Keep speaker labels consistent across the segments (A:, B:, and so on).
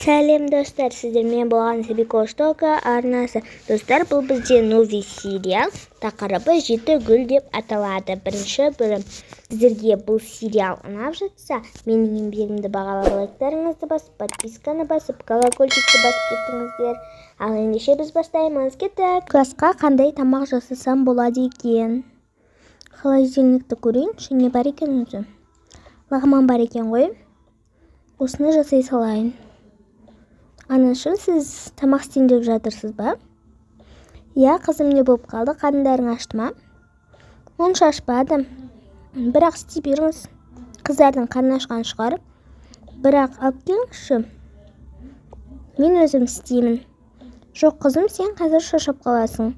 A: Сәлем достар, сіздермен болған Себекоштока арнасы. Достар, бұл бізде новый сериал, тақырыбы «Жеті гүл» деп аталады. Бірінші бөлім. Сіздерге бұл сериал ұнап жатса, менің еңбегімді бағалап лайктарыңызды басып, подписканы басып, колокольчикті басып кеттіңіздер. Ал ендеше біз бастаймыз. Кеттік. Классқа қандай тамақ жасасам болады екен? Холодильникті көрейінші, не бар екен өзі? Лағман бар екен ғой. Осыны жасай салайын. Анашым, сіз тамақ істейін деп жатырсыз ба? Я, қызым, не болып қалды? Қарындарың ашты ма? Онша ашпады. Бірақ істей беріңіз. Қыздардың қарны ашқан шығар. Бірақ алып келіңізші. Мен өзім істеймін. Жоқ, қызым, сен қазір шаршап қаласың.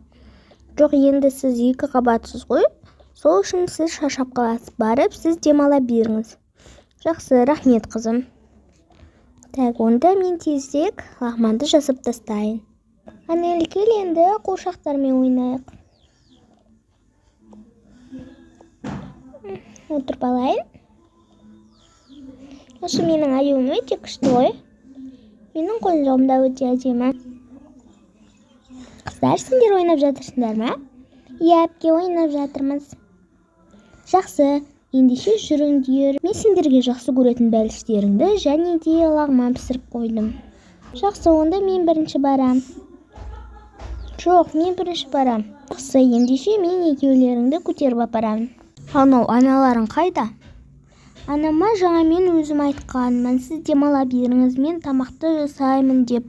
A: Жоқ, енді сіз 2 қабатсыз ғой. Сол үшін сіз шаршап қаласыз. Барып, сіз демала беріңіз. Жақсы, рахмет, қызым. Так, онда мен тезірек лағманды жасап тастайын. Анель, кел енді қуыршақтармен ойнайық. Отырып алайын. Осы менің аюым өте күшті ғой. Менің қонжығымда өте әдемі. Қыздар, сендер ойнап жатырсыңдар ма? Иә, әпке, ойнап жатырмыз. Жақсы. Ендеше жүріңдер. Мен сендерге жақсы көретін бәліштеріңді және де лағман пісіріп қойдым. Жақсы, онда мен бірінші барам. Жоқ, мен бірінші барам. Жақсы, ендеше мен екеулеріңді көтеріп апарам. Анау, аналарың қайда? Анама жаңа мен өзім айтқанмын. Сіз демала беріңіз, мен тамақты жасаймын деп.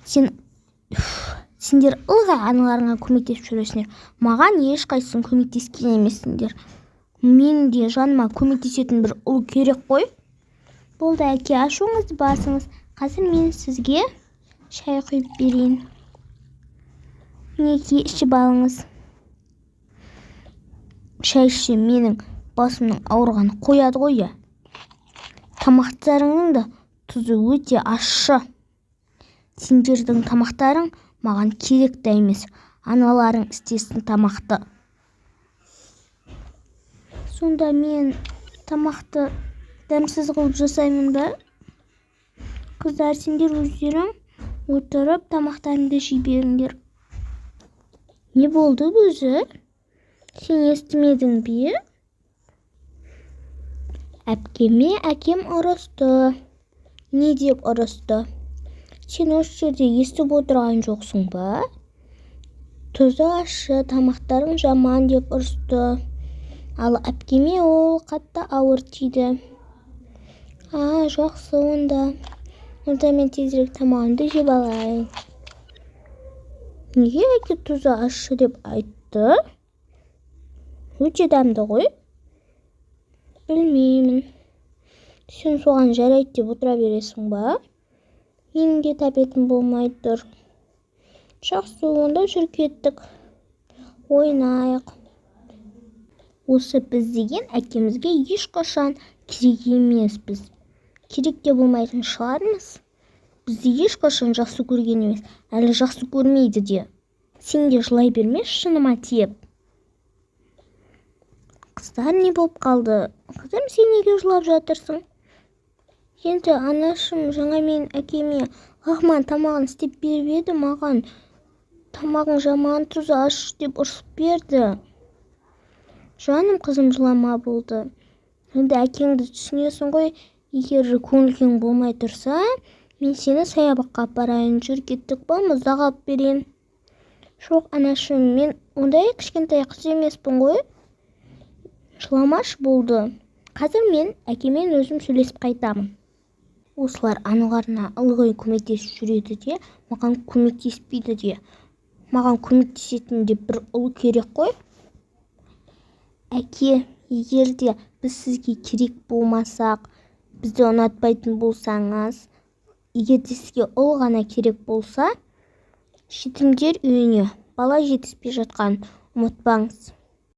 A: Сендер ылғай аналарыңа көмектесіп жүресіңдер. Маған ешқайсың көмектескен емессіңдер. Мен де жаныма көмектесетін бір ұл керек қой. Болды, әке, ашуыңызды басыңыз. Қазір мен сізге шай құйып берейін. Неке ішіп алыңыз. Шай ішсе менің басымның ауырғаны қояды ғой. Тамақтарыңның да тұзы өте ащы. Сендердің тамақтарың маған керек те емес. Аналарың істесін тамақты. Сонда мен тамақты дәмсіз қылып жасаймын ба? Қыздар, сендер өздерің отырып тамақтарыңды жей беріңдер. Не болды өзі? Сен естімедің бе? Әпкеме әкем ұрысты. Не деп ұрысты? Сен осы жерде естіп отырған жоқсың ба? Тұзы ащы, тамақтарың жаман деп ұрысты. Ал әпкеме ол қатты ауыр тиді. Жақсы онда. Онда мен тезірек тамағымды жеп алайын. Неге әке тұзы ащы деп айтты? Өте дәмді ғой. Білмеймін. Сен соған жарайды деп отыра бересің ба? Менің де тәбетім болмай тұр. Жақсы, онда жүр кеттік. Ойнайық. Осы біз деген әкемізге ешқашан керек емеспіз. Керек те болмайтын шығармыз. Бізді ешқашан жақсы көрген емес. Әлі жақсы көрмейді де. Сен де жылай бермес шыныма тиіп. Қыздар, не болып қалды? Қызым, сен неге жылап жатырсың? Енді анашым жаңа мен әкеме лағман тамағын істеп беріп еді, маған тамағың жаман, тұзы ащы деп ұрсып берді. Жаным, қызым, жылама болды. Енді әкеңді түсінесің ғой, егер көңіл болмай тұрса, мен сені саябаққа апарайын, жүр кеттік па, мұздақ алып берейін. Жоқ, анашым, мен ондай кішкентай қыз емеспін ғой. Жыламаш болды. Қазір мен әкемен өзім сөйлесіп қайтамын. Осылар аналарына ылғи көмектесіп жүреді де, маған көмектеспейді де. Маған көмектесетін де бір ұл керек қой. Әке, егер де біз сізге керек болмасақ, бізді ұнатпайтын болсаңыз, егер де сізге ұл ғана керек болса, жетімдер үйіне бала жетіспей жатқан ұмытпаңыз.